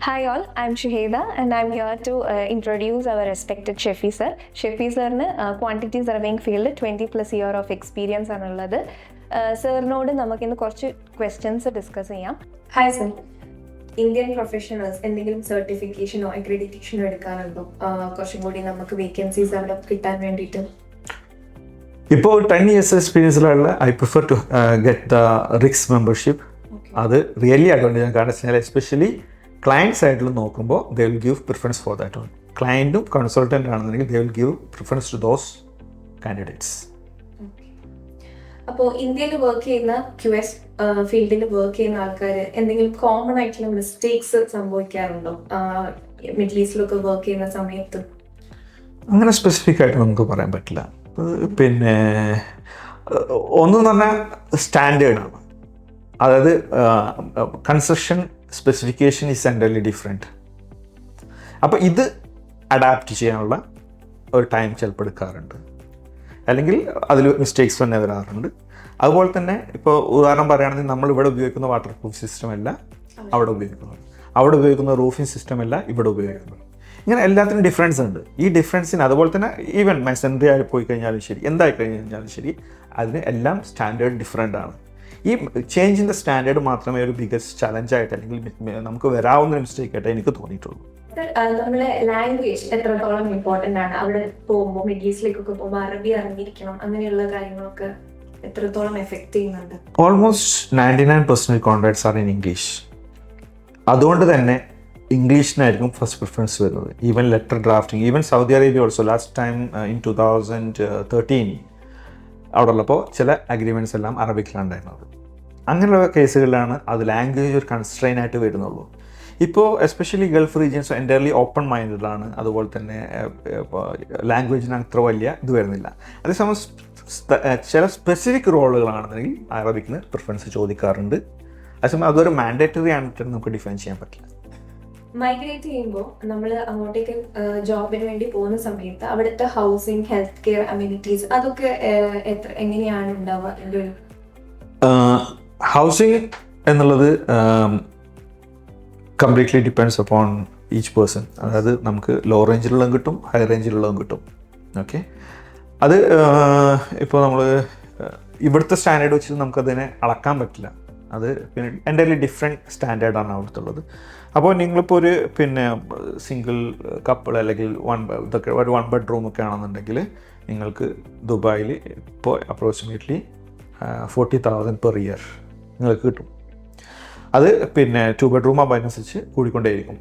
Hi all, I'm Shuheda and I'm here to introduce our respected Shefi sir. Shefi sir quantity surveying field 20+ year of experience ആണുള്ളത്. സാറിനോട് നമുക്കിന്ന് കുറച്ച് questions discuss ചെയ്യാം. Hi sir, Indian professionals എന്തെങ്കിലും സർട്ടിഫിക്കേഷനോ അക്രഡിറ്റേഷനോ എടുക്കാറുണ്ടോ? കുറച്ചും കൂടി നമുക്ക് വേക്കൻസീസ് അവിടെ കിട്ടാൻ വേണ്ടിയിട്ട്. ഇപ്പോൾ 10 years എക്സ്പീരിയൻസിലുള്ള I prefer to get the RICS membership. അത് റിയലി അഡ്വാൻറ്റേജ് ആണ്. കാരണം വെച്ചാൽ എസ്പെഷ്യലി ക്ലയൻറ്റ് സൈഡിൽ നോക്കുമ്പോൾ they will give preference for that one. ക്ലയൻറ്റും കൺസൾട്ടൻ്റ് ആണെന്നുണ്ടെങ്കിൽ they will give preference to those candidates. അപ്പോൾ ഇന്ത്യയിൽ വർക്ക് ചെയ്യുന്ന QS ഫീൽഡിൽ വർക്ക് ചെയ്യുന്ന ആൾക്കാർ എന്തെങ്കിലും കോമൺ ആയിട്ടുള്ള മിസ്റ്റേക്സ് സംഭവിക്കാറുണ്ടോ മിഡിൽ ഈസ്റ്റിലൊക്കെ വർക്ക് ചെയ്യുന്ന സമയത്ത്? അങ്ങനെ സ്പെസിഫിക് ആയിട്ട് നമുക്ക് പറയാൻ പറ്റില്ല. പിന്നെ ഒന്നെന്ന് പറഞ്ഞാൽ സ്റ്റാൻഡേർഡാണ്. അതായത് construction specification is entirely different. അപ്പോൾ ഇത് അഡാപ്റ്റ് ചെയ്യാനുള്ള ഒരു ടൈം ചിലപ്പോൾ എടുക്കാറുണ്ട്, അല്ലെങ്കിൽ അതിൽ മിസ്റ്റേക്സ് തന്നെ വരാറുണ്ട്. അതുപോലെ തന്നെ ഇപ്പോൾ ഉദാഹരണം പറയുകയാണെങ്കിൽ നമ്മളിവിടെ ഉപയോഗിക്കുന്ന വാട്ടർ പ്രൂഫ് സിസ്റ്റം അല്ല അവിടെ ഉപയോഗിക്കുന്നത്, അവിടെ ഉപയോഗിക്കുന്ന റൂഫിംഗ് സിസ്റ്റം അല്ല ഇവിടെ ഉപയോഗിക്കുന്നത്. ഇങ്ങനെ എല്ലാത്തിനും ഡിഫറൻസ് ഉണ്ട്. ഈ ഡിഫറൻസിന് അതുപോലെ തന്നെ ഈവൻ മെസൻട്രി ആയി പോയി കഴിഞ്ഞാലും ശരി, എന്തായി കഴിഞ്ഞാലും ശരി, അതിന് എല്ലാം സ്റ്റാൻഡേർഡ് ഡിഫറെൻ്റ് ആണ്. ഈ ചേഞ്ച് ഇൻ ദ സ്റ്റാൻഡേർഡ് മാത്രമേ ഒരു ബിഗസ്റ്റ് ചലഞ്ചായിട്ട് അല്ലെങ്കിൽ നമുക്ക് വരാവുന്ന മിസ്റ്റേക്ക് ആയിട്ട് എനിക്ക് തോന്നിയിട്ടുള്ളൂ. നമ്മുടെ ലാംഗ്വേജ് എത്രത്തോളം ഇമ്പോർട്ടൻ്റ് ആണ്? അവിടെ പോകുമ്പോൾ മിഡിൽ ഈസ്റ്റിലേക്കൊക്കെ പോകുമ്പോൾ അറബി അറിഞ്ഞിരിക്കണം, അങ്ങനെയുള്ള കാര്യങ്ങളൊക്കെ എത്രത്തോളം എഫക്റ്റ് ചെയ്യുന്നുണ്ട്? Almost 99% contracts are in English. അതുകൊണ്ട് തന്നെ ഇംഗ്ലീഷിനായിരിക്കും ഫസ്റ്റ് പ്രിഫറൻസ് വരുന്നത്. Even letter drafting, even Saudi Arabia also last time in 2013 അവിടെ ഉള്ളപ്പോൾ ചില അഗ്രിമെൻറ്റ്സ് എല്ലാം അറബിക്കിലുണ്ടായിരുന്നത്. അങ്ങനെയുള്ള കേസുകളിലാണ് അത് ലാംഗ്വേജ് ഒരു കൺസ്ട്രെയിൻ ആയിട്ട് വരുന്നുള്ളൂ. ഇപ്പോൾ especially Gulf regions entirely open മൈൻഡഡാണ്. അതുപോലെ തന്നെ ലാംഗ്വേജിന് അത്ര വലിയ ഇത് വരുന്നില്ല. അതേസമയം ചില സ്പെസിഫിക് റോളുകളാണെന്നുണ്ടെങ്കിൽ അറബിക്കിന് പ്രിഫറൻസ് ചോദിക്കാറുണ്ട്. അതേസമയം അതൊരു മാൻഡേറ്ററി ആയിട്ട് നമുക്ക് ഡിഫൈൻ ചെയ്യാൻ പറ്റില്ല. മൈഗ്രേറ്റ് ചെയ്യുമ്പോൾ നമ്മൾ അങ്ങോട്ടേക്ക് ജോബിന് വേണ്ടി പോകുന്ന സമയത്ത് അവിടുത്തെ ഹൗസിംഗ്, ഹെൽത്ത് കെയർ, അമ്യൂണിറ്റീസ് അതൊക്കെ എങ്ങനെയാണ് ഉണ്ടാവുക? ഹൗസിംഗ് എന്നുള്ളത് completely depends upon each person. അതായത് നമുക്ക് ലോ റേഞ്ചിലുള്ളതും കിട്ടും, ഹൈ റേഞ്ചിലുള്ളതും കിട്ടും. ഓക്കെ, അത് ഇപ്പോൾ നമ്മൾ ഇവിടുത്തെ സ്റ്റാൻഡേർഡ് വെച്ചിട്ട് നമുക്കതിനെ അളക്കാൻ പറ്റില്ല. അത് പിന്നെ എൻ്റയർലി ഡിഫറെൻറ്റ് സ്റ്റാൻഡേർഡാണ് അവിടുത്തുള്ളത്. അപ്പോൾ നിങ്ങളിപ്പോൾ ഒരു സിംഗിൾ കപ്പിൾ അല്ലെങ്കിൽ ഇതൊക്കെ ഒരു 1 bedroom ഒക്കെ ആണെന്നുണ്ടെങ്കിൽ നിങ്ങൾക്ക് ദുബായിൽ ഇപ്പോൾ അപ്രോക്സിമേറ്റ്ലി 40,000 per year നിങ്ങൾക്ക് കിട്ടും. അത് പിന്നെ 2 bedroom ആകുമ്പോൾ അതിനനുസരിച്ച് കൂടിക്കൊണ്ടേയിരിക്കും.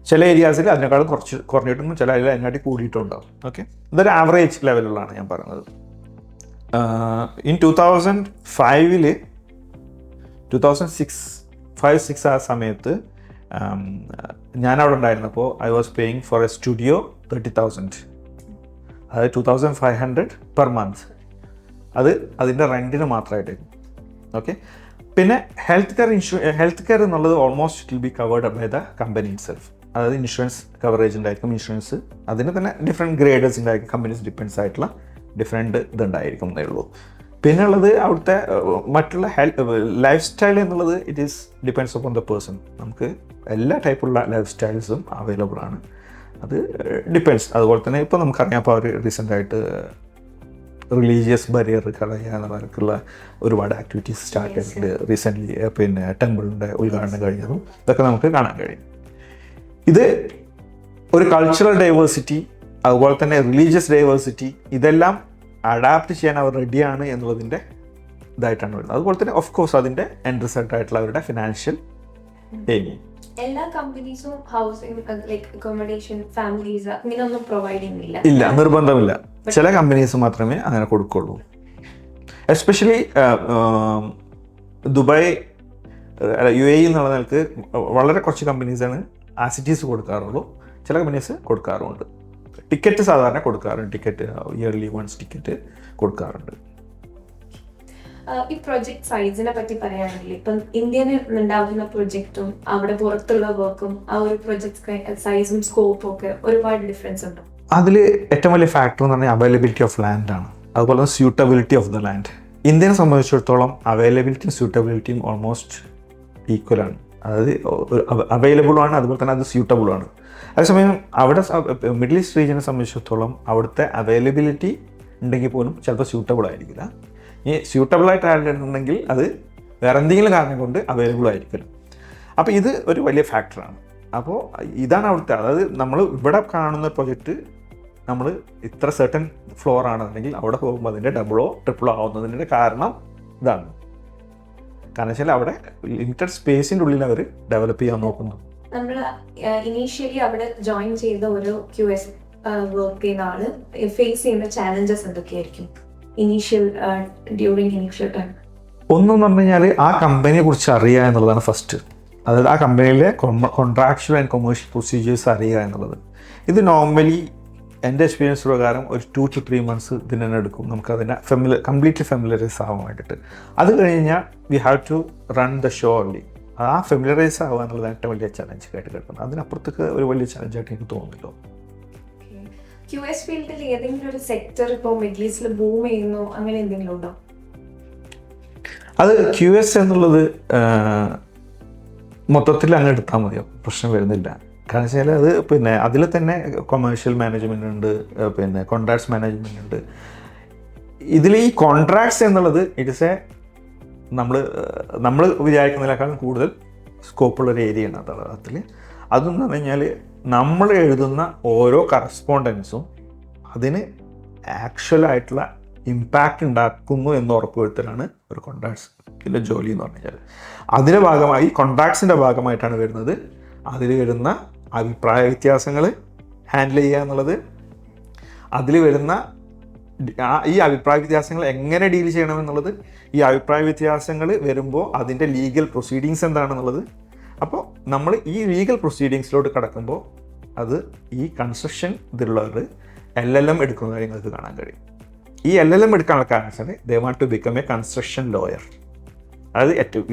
ചില ഏരിയാസിൽ അതിനേക്കാളും കുറച്ച് കുറഞ്ഞിട്ടും ചില അതിൽ അതിനായിട്ട് കൂടിയിട്ടുണ്ടാവും. ഓക്കെ, ഇതൊരു ആവറേജ് ലെവലിലാണ് ഞാൻ പറയുന്നത്. ഇൻ 2005-6 ആ സമയത്ത് ഞാനവിടെ ഉണ്ടായിരുന്നപ്പോൾ I was paying for a studio 30,000, അതായത് 2,500 per month. അത് അതിൻ്റെ റെൻറ്റിന് മാത്രമായിട്ടായിരുന്നു. ഓക്കെ, പിന്നെ ഹെൽത്ത് കെയർ എന്നുള്ളത് almost it will be covered by the company itself. അതായത് ഇൻഷുറൻസ് കവറേജ് ഉണ്ടായിരിക്കും. ഇൻഷുറൻസ് അതിന് തന്നെ ഡിഫറെൻറ്റ് ഗ്രേഡേഴ്സ് ഉണ്ടായിരിക്കും. കമ്പനീസ് ഡിപ്പെൻഡ്സ് ആയിട്ടുള്ള ഡിഫറെൻറ്റ് ഇതുണ്ടായിരിക്കും എന്നേ ഉള്ളൂ. പിന്നെ ഉള്ളത് അവിടുത്തെ മറ്റുള്ള ലൈഫ് സ്റ്റൈൽ എന്നുള്ളത് it is depends upon the person. നമുക്ക് എല്ലാ ടൈപ്പുള്ള ലൈഫ് സ്റ്റൈൽസും അവൈലബിൾ ആണ്. അത് ഡിപ്പെൻഡ്സ്. അതുപോലെ തന്നെ ഇപ്പോൾ നമുക്കറിയാം, ഇപ്പോൾ അവർ റീസെൻ്റായിട്ട് റിലീജിയസ് ബരിയർ കളയുക എന്നവർക്കുള്ള ഒരുപാട് ആക്ടിവിറ്റീസ് സ്റ്റാർട്ട് ചെയ്തിട്ടുണ്ട് റീസെൻ്റ്ലി. പിന്നെ ടെമ്പിളിൻ്റെ ഉദ്ഘാടനം കഴിഞ്ഞതും ഇതൊക്കെ നമുക്ക് കാണാൻ കഴിയും. ഇത് ഒരു കൾച്ചറൽ ഡൈവേഴ്സിറ്റി, അതുപോലെ തന്നെ റിലീജിയസ് ഡൈവേഴ്സിറ്റി, ഇതെല്ലാം അഡാപ്റ്റ് ചെയ്യാൻ അവർ റെഡിയാണ് എന്നുള്ളതിൻ്റെ ഇതായിട്ടാണ് വരുന്നത്. അതുപോലെ തന്നെ ഓഫ് കോഴ്സ് അതിൻ്റെ എൻഡ് റിസൾട്ട് ആയിട്ടുള്ള അവരുടെ ഫിനാൻഷ്യൽ എയിമിങ്. എല്ലാ കമ്പനീസും ഹൗസിംഗ് ലൈക്ക് അക്കോമഡേഷൻ, ഫാമിലീസ് ഇങ്ങനെയൊന്നും പ്രൊവൈഡ് ചെയ്യുന്നില്ല. ഇല്ല, നിർബന്ധമില്ല. ചില കമ്പനീസ് മാത്രമേ അങ്ങനെ കൊടുക്കുള്ളൂ. എസ്പെഷ്യലി ദുബായ്, UAE എന്നുള്ള നിലക്ക് വളരെ കുറച്ച് കമ്പനീസാണ് ആസിറ്റീസ് കൊടുക്കാറുള്ളൂ. ചില കമ്പനീസ് കൊടുക്കാറുമുണ്ട്. ടിക്കറ്റ് സാധാരണ കൊടുക്കാറുണ്ട്. ടിക്കറ്റ് ഇയർലി വൺസ് ടിക്കറ്റ് കൊടുക്കാറുണ്ട്. ഈ പ്രൊജക്ട് സൈസിനെ പറ്റി പറയുകയാണെങ്കിൽ ഇപ്പം ഇന്ത്യയിൽ ഉണ്ടാകുന്ന പ്രൊജക്റ്റും അവിടെ പുറത്തുള്ള വർക്കും ആ ഒരു പ്രൊജക്ട് സൈസും സ്കോപ്പും ഒക്കെ ഒരുപാട് ഡിഫറൻസ് ഉണ്ട്. അതിൽ ഏറ്റവും വലിയ ഫാക്ടർ എന്ന് പറഞ്ഞാൽ അവൈലബിലിറ്റി ഓഫ് ലാൻഡ് ആണ്. അതുപോലെ തന്നെ സ്യൂട്ടബിലിറ്റി ഓഫ് ദ ലാൻഡ്. ഇന്ത്യനെ സംബന്ധിച്ചിടത്തോളം അവൈലബിലിറ്റിയും സ്യൂട്ടബിലിറ്റിയും ഓൾമോസ്റ്റ് ഈക്വലാണ്. അതായത് അവൈലബിളും ആണ്, അതുപോലെ തന്നെ അത് സ്യൂട്ടബിളും ആണ്. അതേസമയം അവിടെ മിഡിൽ ഈസ്റ്റ് റീജിയനെ സംബന്ധിച്ചിടത്തോളം അവിടുത്തെ അവൈലബിലിറ്റി ഉണ്ടെങ്കിൽ പോലും ചിലപ്പോൾ സ്യൂട്ടബിൾ ആയിരിക്കില്ല. ഈ സ്യൂട്ടബിളായിട്ട് ആയിട്ടുണ്ടെങ്കിൽ അത് വേറെ എന്തെങ്കിലും കാരണം കൊണ്ട് അവൈലബിൾ ആയിരിക്കില്ല. അപ്പോൾ ഇത് ഒരു വലിയ ഫാക്ടറാണ്. അപ്പോൾ ഇതാണ് അവിടുത്തെ, അതായത് നമ്മൾ ഇവിടെ കാണുന്ന പ്രൊജക്റ്റ് നമ്മൾ ഇത്ര സെർട്ടൺ ഫ്ലോർ ആണെന്നുണ്ടെങ്കിൽ അവിടെ പോകുമ്പോൾ അതിൻ്റെ ഡബിളോ ട്രിപ്പിളോ ആവുന്നതിൻ്റെ കാരണം ഇതാണ്. കാരണം വെച്ചാൽ അവിടെ ലിമിറ്റഡ് സ്പേസിൻ്റെ ഉള്ളിൽ അവർ ഡെവലപ്പ് ചെയ്യാൻ നോക്കുന്നു. നമ്മൾ ഇനീഷ്യലി അവിടെ ജോയിൻ ചെയ്ത ഒരു QS വർക്ക് ചെയ്യുന്ന ആള് ഫേസ് ചെയ്യുന്ന ചാലഞ്ചസ് എന്തൊക്കെയായിരിക്കും ഡ്യൂറിങ് ഇനീഷ്യൽ ടൈം? ഒന്നെന്ന് പറഞ്ഞു കഴിഞ്ഞാൽ ആ കമ്പനിയെ കുറിച്ച് അറിയുക എന്നുള്ളതാണ് ഫസ്റ്റ്. അതായത് ആ കമ്പനിയിലെ കോൺട്രാക്ച്വൽ ആൻഡ് കൊമേഴ്ഷ്യൽ പ്രൊസീജിയേഴ്സ് അറിയുക എന്നുള്ളത്. ഇത് നോർമലി എൻ്റെ എക്സ്പീരിയൻസ് പ്രകാരം ഒരു 2 to 3 months ഇതിന് തന്നെ എടുക്കും നമുക്കതിനെ കംപ്ലീറ്റ്ലി ഫെമിലറൈസ് ആവാൻ വേണ്ടിയിട്ട്. അത് കഴിഞ്ഞാൽ we have to run the show only. ആ ഫെമിലറൈസ് ആവുക എന്നുള്ളത് ഏറ്റവും വലിയ ചലഞ്ച് ആയിട്ട് കിടക്കുന്നത്. അതിനപ്പുറത്തേക്ക് ഒരു വലിയ ചലഞ്ചായിട്ട് എനിക്ക് തോന്നുന്നില്ല. QS ഫീൽഡിൽ ഏതെങ്കിലും ഒരു സെക്ടർ ഇപ്പോൾ മിഡിൽ ഈസ്റ്റിൽ ബൂം ചെയ്യുന്നു അങ്ങനെ എന്തെങ്കിലും ഉണ്ടോ? അത് QS എന്നുള്ളത് മൊത്തത്തിൽ അങ്ങ് എടുത്താൽ മതിയോ, പ്രശ്നം വരുന്നില്ല. കാരണം വെച്ചാൽ അത് പിന്നെ അതിൽ തന്നെ കൊമേഴ്ഷ്യൽ മാനേജ്മെൻ്റ് ഉണ്ട്, പിന്നെ കോൺട്രാക്ട്സ് മാനേജ്മെൻ്റ് ഉണ്ട്. ഇതിൽ ഈ കോൺട്രാക്ട്സ് എന്നുള്ളത് ഇറ്റ്സ് നമ്മൾ വിചാരിക്കുന്നതിനേക്കാളും കൂടുതൽ സ്കോപ്പുള്ളൊരു ഏരിയയാണ് അതിൽ. അതെന്ന് പറഞ്ഞു കഴിഞ്ഞാൽ നമ്മൾ എഴുതുന്ന ഓരോ കറസ്പോണ്ടൻസും അതിന് ആക്ച്വലായിട്ടുള്ള ഇമ്പാക്റ്റ് ഉണ്ടാക്കുന്നു എന്ന് ഉറപ്പുവരുത്തലാണ് ഒരു കോൺട്രാക്ട്സിൻ്റെ ജോലി എന്ന് പറഞ്ഞു കഴിഞ്ഞാൽ. അതിൻ്റെ ഭാഗമായി കോൺട്രാക്ട്സിൻ്റെ ഭാഗമായിട്ടാണ് വരുന്നത് അതിൽ വരുന്ന അഭിപ്രായ വ്യത്യാസങ്ങൾ ഹാൻഡിൽ ചെയ്യുക എന്നുള്ളത്. അതിൽ വരുന്ന ഈ അഭിപ്രായ വ്യത്യാസങ്ങൾ എങ്ങനെ ഡീൽ ചെയ്യണമെന്നുള്ളത്, ഈ അഭിപ്രായ വ്യത്യാസങ്ങൾ വരുമ്പോൾ അതിൻ്റെ ലീഗൽ പ്രൊസീഡിങ്സ് എന്താണെന്നുള്ളത്. അപ്പോൾ നമ്മൾ ഈ ലീഗൽ പ്രൊസീഡിങ്സിലോട്ട് കടക്കുമ്പോൾ അത് ഈ കൺസ്ട്രക്ഷൻ ഇതിലുള്ളവർ LLM എടുക്കുന്ന നിങ്ങൾക്ക് കാണാൻ കഴിയും. ഈ LLM എടുക്കാനുള്ള കാരണം വെച്ചാൽ they want to become a construction lawyer. അതായത് ഏറ്റവും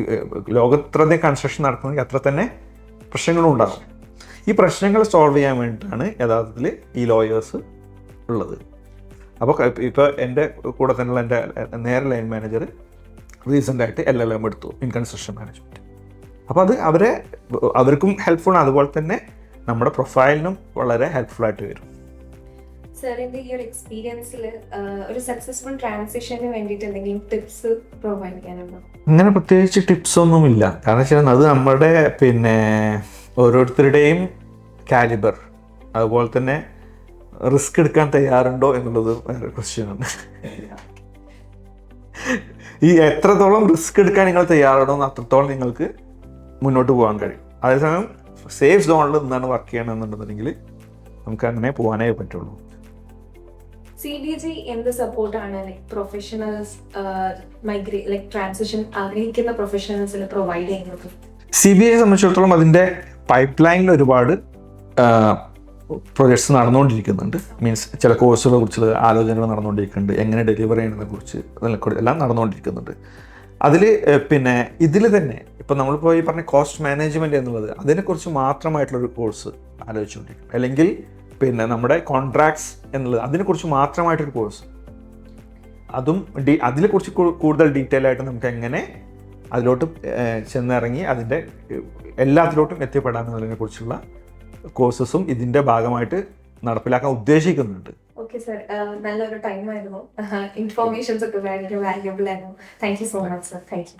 ലോകത്രത്തെ കൺസ്ട്രക്ഷൻ നടക്കുന്നെങ്കിൽ അത്ര തന്നെ പ്രശ്നങ്ങളും ഉണ്ടാകും. ഈ പ്രശ്നങ്ങൾ സോൾവ് ചെയ്യാൻ വേണ്ടിയിട്ടാണ് യഥാർത്ഥത്തിൽ ഈ ലോയേഴ്സ് ഉള്ളത്. അപ്പോൾ ഇപ്പോൾ എൻ്റെ കൂടെ തന്നെയുള്ള എൻ്റെ നേരെ ലൈൻ മാനേജർ റീസെൻ്റായിട്ട് LLM എടുത്തു ഇൻ കൺസ്ട്രക്ഷൻ മാനേജ്മെൻറ്റ്. അപ്പോൾ അത് അവർക്കും ഹെൽപ്ഫുൾ ആണ്, അതുപോലെ തന്നെ നമ്മുടെ പ്രൊഫൈലിനും വളരെ ഹെൽപ്ഫുള്ളായിട്ട് വരും. സാറിൻ്റെ ഈ ഒരു എക്സ്പീരിയൻസിൽ ഒരു സക്സസ്ഫുൾ ട്രാൻസിഷന് വേണ്ടിയിട്ട് എന്തെങ്കിലും ടിപ്സ് പ്രൊവൈഡ് ചെയ്യാനുണ്ടോ? അങ്ങനെ പ്രത്യേകിച്ച് ടിപ്സ് ഒന്നുമില്ല. കാരണം വെച്ചാൽ അത് നമ്മുടെ പിന്നെ ഓരോരുത്തരുടെയും കാലിബർ, അതുപോലെ തന്നെ റിസ്ക് എടുക്കാൻ തയ്യാറുണ്ടോ എന്നുള്ളത് വേറെ ക്വസ്റ്റ്യനാണ്. ഈ എത്രത്തോളം റിസ്ക് എടുക്കാൻ നിങ്ങൾ തയ്യാറാണോ അത്രത്തോളം നിങ്ങൾക്ക് മുന്നോട്ട് പോകാൻ കഴിയും. അതേസമയം സേഫ് സോണിൽ നിന്നാണ് വർക്ക് ചെയ്യണമെന്നുണ്ടെന്നുണ്ടെങ്കിൽ നമുക്ക് അങ്ങനെ പോകാനേ പറ്റുള്ളൂ. CBG എന്ത് സപ്പോർട്ടാണ് പ്രൊഫഷണൽസ് ട്രാൻസിഷൻ ആഗ്രഹിക്കുന്ന പ്രൊഫഷണൽസിന് പ്രൊവൈഡ് ചെയ്യുന്നത്? CBA സംബന്ധിച്ചിടത്തോളം അതിൻ്റെ പൈപ്പ് ലൈനിൽ ഒരുപാട് പ്രൊജക്ട്സ് നടന്നുകൊണ്ടിരിക്കുന്നുണ്ട്. മീൻസ് ചില കോഴ്സുകളെ കുറിച്ചുള്ള ആലോചനകൾ നടന്നുകൊണ്ടിരിക്കുന്നുണ്ട്, എങ്ങനെ ഡെലിവർ ചെയ്യുന്നതിനെ കുറിച്ച് എല്ലാം നടന്നുകൊണ്ടിരിക്കുന്നുണ്ട്. അതിൽ പിന്നെ ഇതിൽ തന്നെ ഇപ്പോൾ നമ്മളിപ്പോൾ ഈ പറഞ്ഞ കോസ്റ്റ് മാനേജ്മെൻറ്റ് എന്നുള്ളത് അതിനെക്കുറിച്ച് മാത്രമായിട്ടുള്ളൊരു കോഴ്സ് ആലോചിച്ചുകൊണ്ടിരിക്കും. അല്ലെങ്കിൽ പിന്നെ നമ്മുടെ കോൺട്രാക്ട്സ് എന്നുള്ളത് അതിനെക്കുറിച്ച് മാത്രമായിട്ടൊരു കോഴ്സ്, അതും അതിനെക്കുറിച്ച് കൂടുതൽ ഡീറ്റെയിൽ ആയിട്ട് നമുക്ക് എങ്ങനെ അതിലോട്ട് ചെന്നിറങ്ങി അതിൻ്റെ എല്ലാത്തിലോട്ടും എത്തിപ്പെടാമെന്നതിനെ കുറിച്ചുള്ള കോഴ്സസും ഇതിൻ്റെ ഭാഗമായിട്ട് നടപ്പിലാക്കാൻ ഉദ്ദേശിക്കുന്നുണ്ട്. ഓക്കെ സർ, നല്ലൊരു ടൈമായിരുന്നു. ഇൻഫോർമേഷൻസ് ഒക്കെ വളരെ വാല്യുബിൾ ആയിരുന്നു. Thank you so much sir. Thank you.